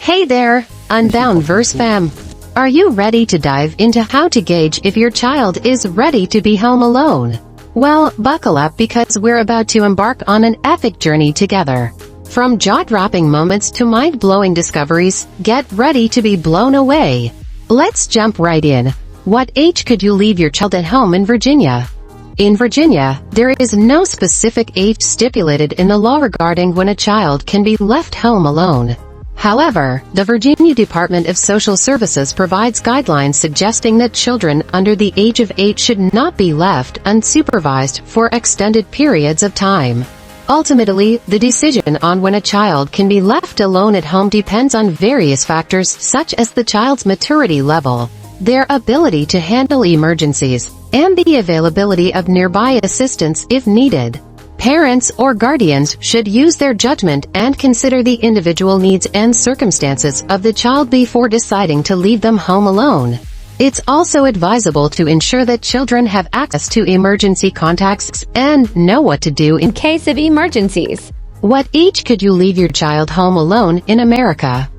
Hey there, UnboundVerse fam. Are you ready to dive into how to gauge if your child is ready to be home alone? Well, buckle up because we're about to embark on an epic journey together. From jaw-dropping moments to mind-blowing discoveries, get ready to be blown away. Let's jump right in. What age could you leave your child at home in Virginia? In Virginia, there is no specific age stipulated in the law regarding when a child can be left home alone. However, the Virginia Department of Social Services provides guidelines suggesting that children under the age of 8 should not be left unsupervised for extended periods of time. Ultimately, the decision on when a child can be left alone at home depends on various factors such as the child's maturity level, their ability to handle emergencies, and the availability of nearby assistance if needed. Parents or guardians should use their judgment and consider the individual needs and circumstances of the child before deciding to leave them home alone. It's also advisable to ensure that children have access to emergency contacts and know what to do in case of emergencies. What age could you leave your child home alone in America?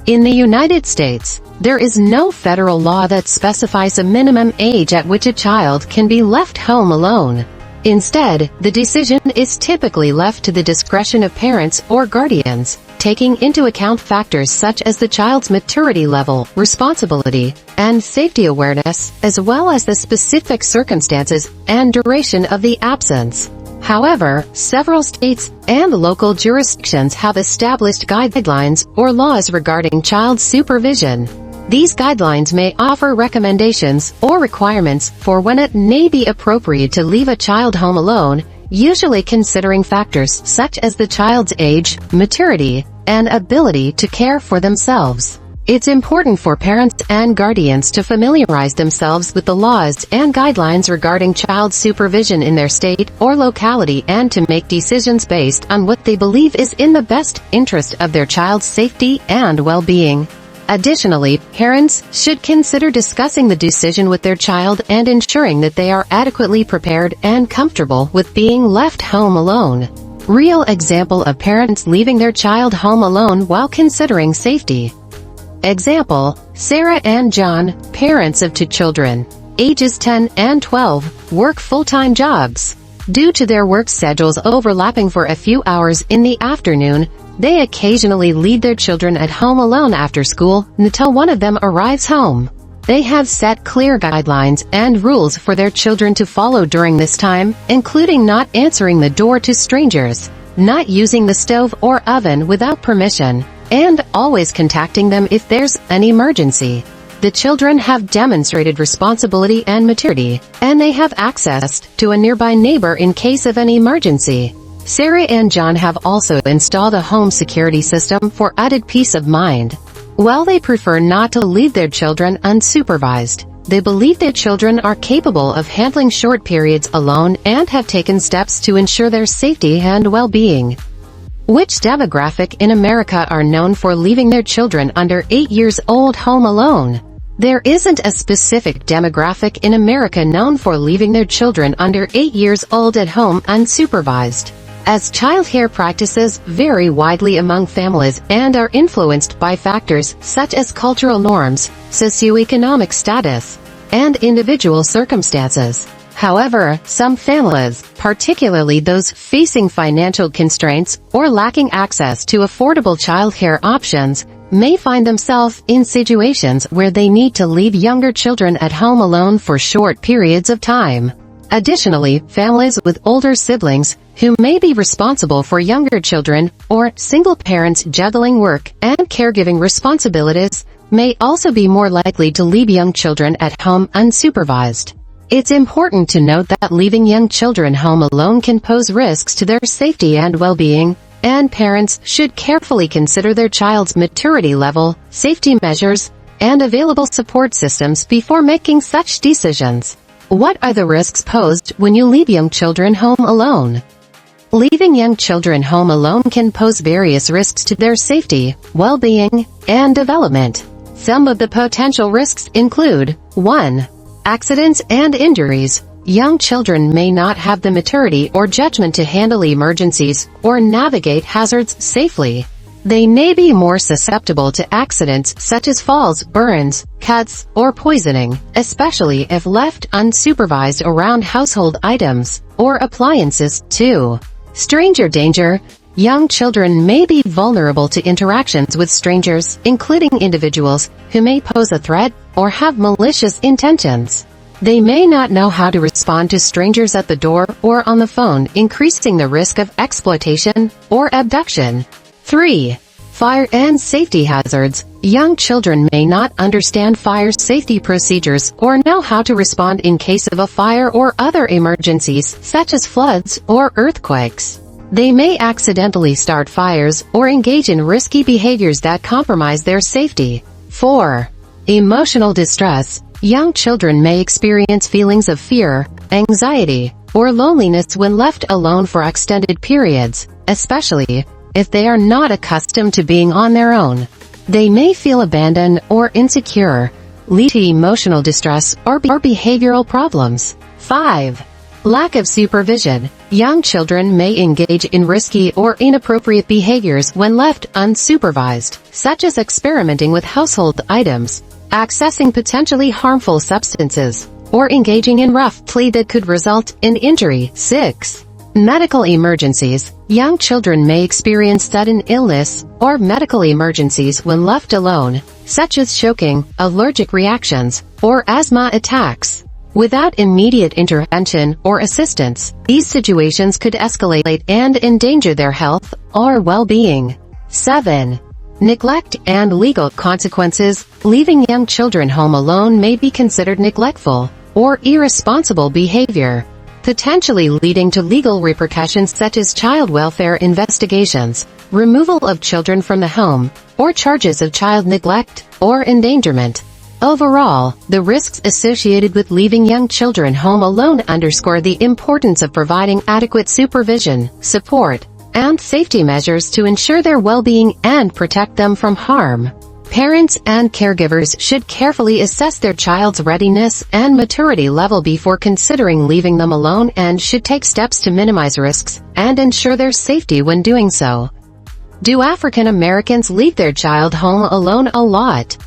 In the United States, there is no federal law that specifies a minimum age at which a child can be left home alone. Instead, the decision is typically left to the discretion of parents or guardians, taking into account factors such as the child's maturity level, responsibility, and safety awareness, as well as the specific circumstances and duration of the absence. However, several states and local jurisdictions have established guidelines or laws regarding child supervision. These guidelines may offer recommendations or requirements for when it may be appropriate to leave a child home alone, usually considering factors such as the child's age, maturity, and ability to care for themselves. It's important for parents and guardians to familiarize themselves with the laws and guidelines regarding child supervision in their state or locality and to make decisions based on what they believe is in the best interest of their child's safety and well-being. Additionally, parents should consider discussing the decision with their child and ensuring that they are adequately prepared and comfortable with being left home alone. Real example of parents leaving their child home alone while considering safety. Example, Sarah and John, parents of 2 children, ages 10 and 12, work full-time jobs. Due to their work schedules overlapping for a few hours in the afternoon, they occasionally leave their children at home alone after school until one of them arrives home. They have set clear guidelines and rules for their children to follow during this time, including not answering the door to strangers, not using the stove or oven without permission, and always contacting them if there's an emergency. The children have demonstrated responsibility and maturity, and they have access to a nearby neighbor in case of an emergency. Sarah and John have also installed a home security system for added peace of mind. While they prefer not to leave their children unsupervised, they believe their children are capable of handling short periods alone and have taken steps to ensure their safety and well-being. Which demographic in America are known for leaving their children under 8 years old home alone? There isn't a specific demographic in America known for leaving their children under 8 years old at home unsupervised, as childcare practices vary widely among families and are influenced by factors such as cultural norms, socioeconomic status, and individual circumstances. However, some families, particularly those facing financial constraints or lacking access to affordable childcare options, may find themselves in situations where they need to leave younger children at home alone for short periods of time. Additionally, families with older siblings, who may be responsible for younger children, or single parents juggling work and caregiving responsibilities, may also be more likely to leave young children at home unsupervised. It's important to note that leaving young children home alone can pose risks to their safety and well-being, and parents should carefully consider their child's maturity level, safety measures, and available support systems before making such decisions. What are the risks posed when you leave young children home alone? Leaving young children home alone can pose various risks to their safety, well-being, and development. Some of the potential risks include 1. Accidents and injuries. Young children may not have the maturity or judgment to handle emergencies or navigate hazards safely. They may be more susceptible to accidents such as falls, burns, cuts, or poisoning, especially if left unsupervised around household items or appliances. 2. Stranger danger. Young children may be vulnerable to interactions with strangers, including individuals who may pose a threat or have malicious intentions. They may not know how to respond to strangers at the door or on the phone, increasing the risk of exploitation or abduction. 3. Fire and safety hazards. Young children may not understand fire safety procedures or know how to respond in case of a fire or other emergencies, such as floods or earthquakes. They may accidentally start fires or engage in risky behaviors that compromise their safety. 4. Emotional distress. Young children may experience feelings of fear, anxiety, or loneliness when left alone for extended periods, especially if they are not accustomed to being on their own. They may feel abandoned or insecure, lead to emotional distress or behavioral problems. 5. Lack of supervision. Young children may engage in risky or inappropriate behaviors when left unsupervised, such as experimenting with household items, accessing potentially harmful substances, or engaging in rough play that could result in injury. 6. Medical emergencies. Young children may experience sudden illness or medical emergencies when left alone, such as choking, allergic reactions, or asthma attacks. Without immediate intervention or assistance, these situations could escalate and endanger their health or well-being. 7. Neglect and legal consequences. Leaving young children home alone may be considered neglectful or irresponsible behavior, potentially leading to legal repercussions such as child welfare investigations, removal of children from the home, or charges of child neglect or endangerment. Overall, the risks associated with leaving young children home alone underscore the importance of providing adequate supervision, support, and safety measures to ensure their well-being and protect them from harm. Parents and caregivers should carefully assess their child's readiness and maturity level before considering leaving them alone and should take steps to minimize risks and ensure their safety when doing so. Do African Americans leave their child home alone a lot?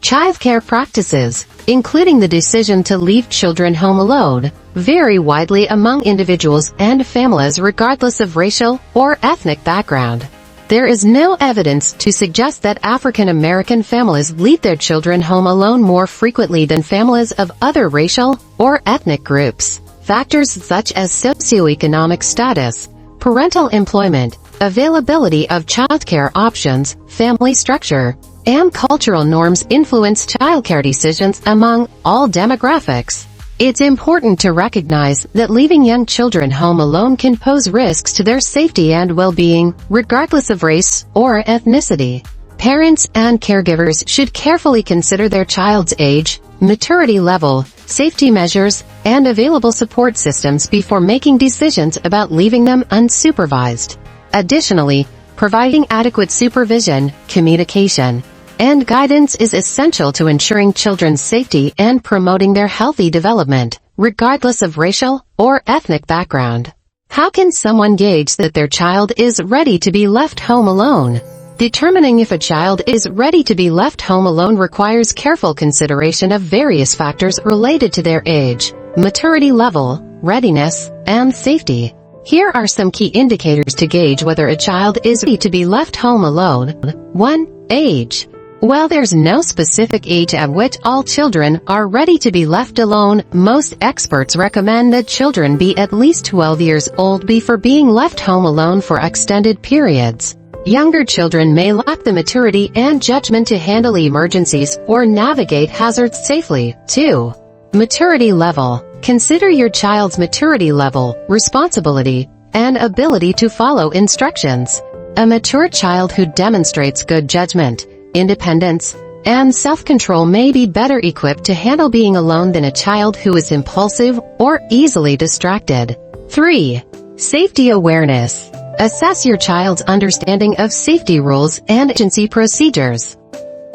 Childcare practices, including the decision to leave children home alone, vary widely among individuals and families regardless of racial or ethnic background. There is no evidence to suggest that African American families leave their children home alone more frequently than families of other racial or ethnic groups. Factors such as socioeconomic status, parental employment, availability of childcare options, family structure, and cultural norms influence childcare decisions among all demographics. It's important to recognize that leaving young children home alone can pose risks to their safety and well-being, regardless of race or ethnicity. Parents and caregivers should carefully consider their child's age, maturity level, safety measures, and available support systems before making decisions about leaving them unsupervised. Additionally, providing adequate supervision, communication, and guidance is essential to ensuring children's safety and promoting their healthy development, regardless of racial or ethnic background. How can someone gauge that their child is ready to be left home alone? Determining if a child is ready to be left home alone requires careful consideration of various factors related to their age, maturity level, readiness, and safety. Here are some key indicators to gauge whether a child is ready to be left home alone. 1. Age. While there's no specific age at which all children are ready to be left alone, most experts recommend that children be at least 12 years old before being left home alone for extended periods. Younger children may lack the maturity and judgment to handle emergencies or navigate hazards safely. 2. Maturity level. Consider your child's maturity level, responsibility, and ability to follow instructions. A mature child who demonstrates good judgment, independence, and self-control may be better equipped to handle being alone than a child who is impulsive or easily distracted. 3. Safety awareness. Assess your child's understanding of safety rules and emergency procedures.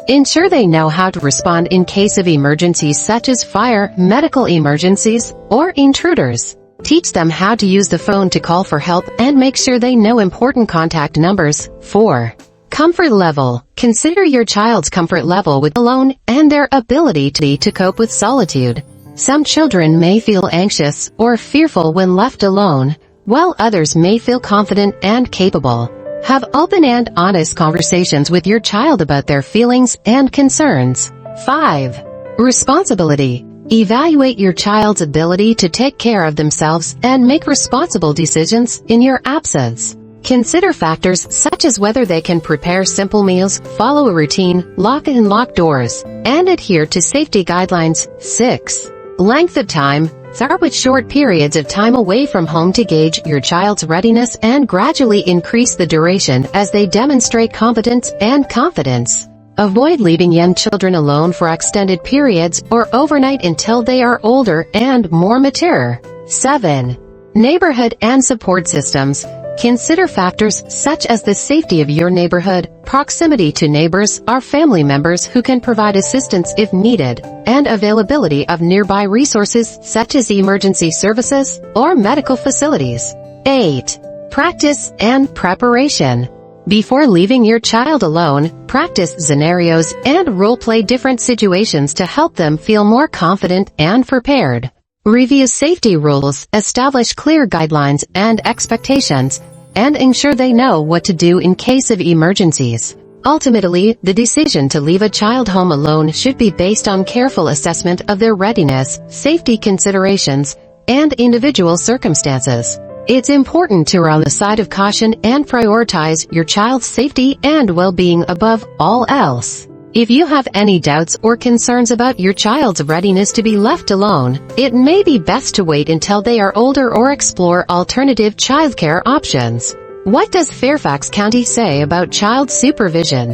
Ensure they know how to respond in case of emergencies such as fire, medical emergencies, or intruders. Teach them how to use the phone to call for help and make sure they know important contact numbers. 4. Comfort level. Consider your child's comfort level with alone and their ability to cope with solitude. Some children may feel anxious or fearful when left alone, while others may feel confident and capable. Have open and honest conversations with your child about their feelings and concerns. 5. Responsibility. Evaluate your child's ability to take care of themselves and make responsible decisions in your absence. Consider factors such as whether they can prepare simple meals, follow a routine, lock and unlock doors, and adhere to safety guidelines. 6. Length of time. Start with short periods of time away from home to gauge your child's readiness and gradually increase the duration as they demonstrate competence and confidence. Avoid leaving young children alone for extended periods or overnight until they are older and more mature. 7. Neighborhood and support systems. Consider factors such as the safety of your neighborhood, proximity to neighbors or family members who can provide assistance if needed, and availability of nearby resources such as emergency services or medical facilities. 8. Practice and preparation. Before leaving your child alone, practice scenarios and role-play different situations to help them feel more confident and prepared. Review safety rules, establish clear guidelines and expectations, and ensure they know what to do in case of emergencies. Ultimately, the decision to leave a child home alone should be based on careful assessment of their readiness, safety considerations, and individual circumstances. It's important to err on the side of caution and prioritize your child's safety and well-being above all else. If you have any doubts or concerns about your child's readiness to be left alone, it may be best to wait until they are older or explore alternative childcare options. What does Fairfax County say about child supervision?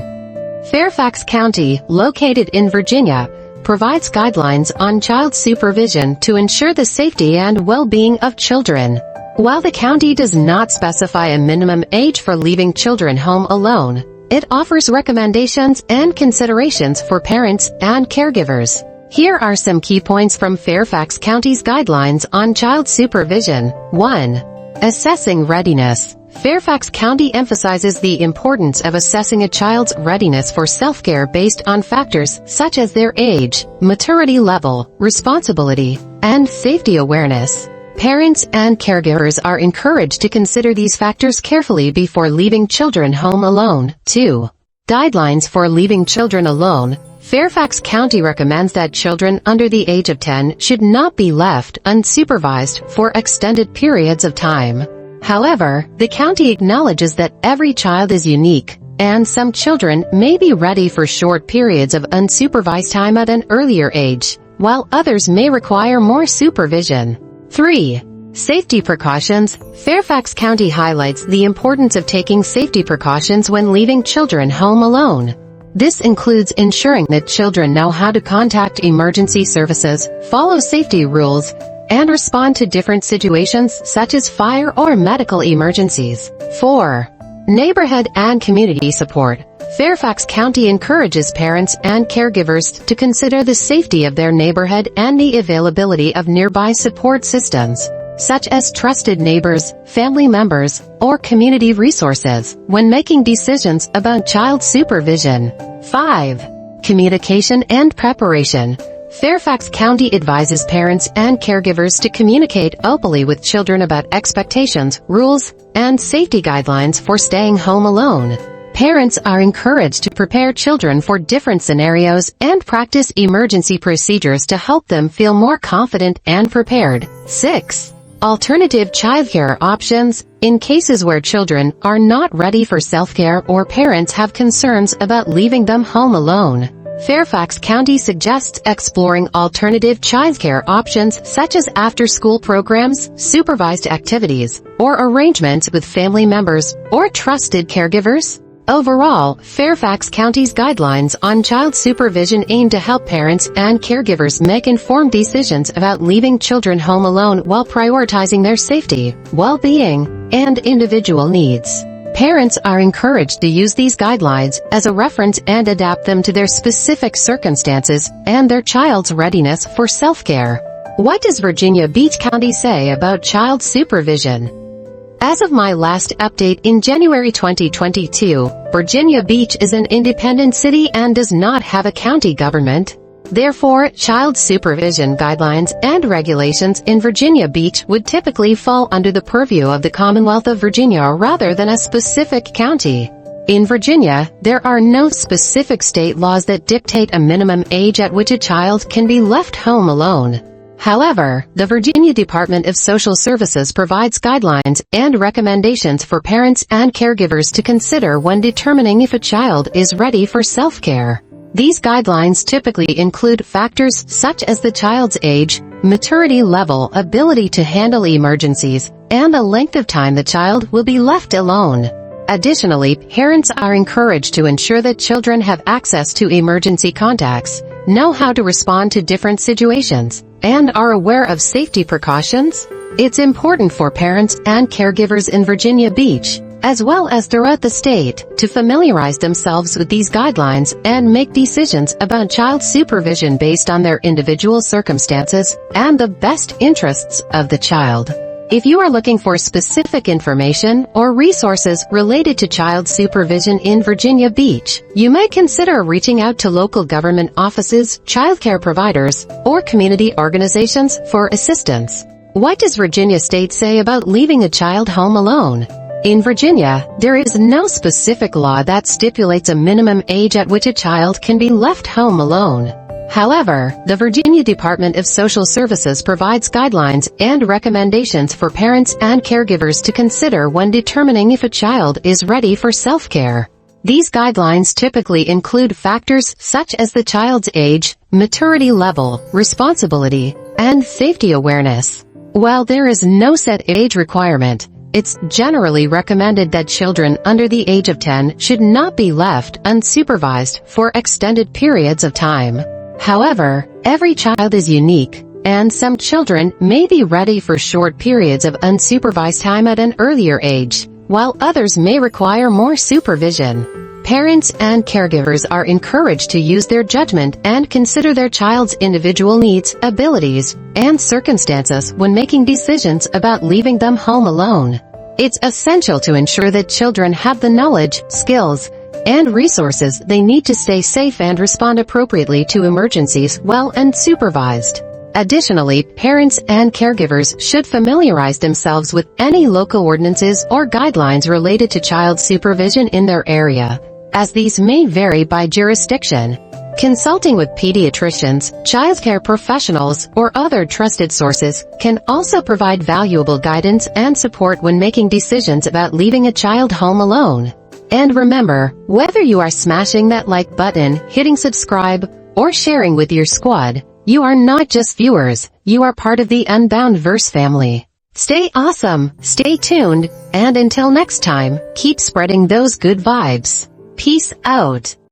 Fairfax County, located in Virginia, provides guidelines on child supervision to ensure the safety and well-being of children. While the county does not specify a minimum age for leaving children home alone, it offers recommendations and considerations for parents and caregivers. Here are some key points from Fairfax County's guidelines on child supervision. 1. Assessing readiness. Fairfax County emphasizes the importance of assessing a child's readiness for self-care based on factors such as their age, maturity level, responsibility, and safety awareness. Parents and caregivers are encouraged to consider these factors carefully before leaving children home alone. 2. Guidelines for leaving children alone. Fairfax County recommends that children under the age of 10 should not be left unsupervised for extended periods of time. However, the county acknowledges that every child is unique, and some children may be ready for short periods of unsupervised time at an earlier age, while others may require more supervision. 3. Safety precautions. Fairfax County highlights the importance of taking safety precautions when leaving children home alone. This includes ensuring that children know how to contact emergency services, follow safety rules, and respond to different situations such as fire or medical emergencies. 4. Neighborhood and community support. Fairfax County encourages parents and caregivers to consider the safety of their neighborhood and the availability of nearby support systems, such as trusted neighbors, family members, or community resources, when making decisions about child supervision. 5. Communication and preparation. Fairfax County advises parents and caregivers to communicate openly with children about expectations, rules, and safety guidelines for staying home alone. Parents are encouraged to prepare children for different scenarios and practice emergency procedures to help them feel more confident and prepared. 6. Alternative childcare options. In cases where children are not ready for self-care or parents have concerns about leaving them home alone, Fairfax County suggests exploring alternative childcare options such as after-school programs, supervised activities, or arrangements with family members or trusted caregivers. Overall, Fairfax County's guidelines on child supervision aim to help parents and caregivers make informed decisions about leaving children home alone while prioritizing their safety, well-being, and individual needs. Parents are encouraged to use these guidelines as a reference and adapt them to their specific circumstances and their child's readiness for self-care. What does Virginia Beach County say about child supervision? As of my last update in January 2022, Virginia Beach is an independent city and does not have a county government. Therefore, child supervision guidelines and regulations in Virginia Beach would typically fall under the purview of the Commonwealth of Virginia rather than a specific county. In Virginia, there are no specific state laws that dictate a minimum age at which a child can be left home alone. However, the Virginia Department of Social Services provides guidelines and recommendations for parents and caregivers to consider when determining if a child is ready for self-care. These guidelines typically include factors such as the child's age, maturity level, ability to handle emergencies, and the length of time the child will be left alone. Additionally, parents are encouraged to ensure that children have access to emergency contacts, know how to respond to different situations, and are aware of safety precautions. It's important for parents and caregivers in Virginia Beach, as well as throughout the state, to familiarize themselves with these guidelines and make decisions about child supervision based on their individual circumstances and the best interests of the child. If you are looking for specific information or resources related to child supervision in Virginia Beach, you may consider reaching out to local government offices, childcare providers, or community organizations for assistance. What does Virginia state say about leaving a child home alone? In Virginia, there is no specific law that stipulates a minimum age at which a child can be left home alone. However, the Virginia Department of Social Services provides guidelines and recommendations for parents and caregivers to consider when determining if a child is ready for self-care. These guidelines typically include factors such as the child's age, maturity level, responsibility, and safety awareness. While there is no set age requirement, it's generally recommended that children under the age of 10 should not be left unsupervised for extended periods of time. However, every child is unique, and some children may be ready for short periods of unsupervised time at an earlier age, while others may require more supervision. Parents and caregivers are encouraged to use their judgment and consider their child's individual needs, abilities, and circumstances when making decisions about leaving them home alone. It's essential to ensure that children have the knowledge, skills, and resources they need to stay safe and respond appropriately to emergencies while unsupervised. Additionally, parents and caregivers should familiarize themselves with any local ordinances or guidelines related to child supervision in their area, as these may vary by jurisdiction. Consulting with pediatricians, childcare professionals, or other trusted sources can also provide valuable guidance and support when making decisions about leaving a child home alone. And remember, whether you are smashing that like button, hitting subscribe, or sharing with your squad, you are not just viewers, you are part of the UnboundVerse family. Stay awesome, stay tuned, and until next time, keep spreading those good vibes. Peace out.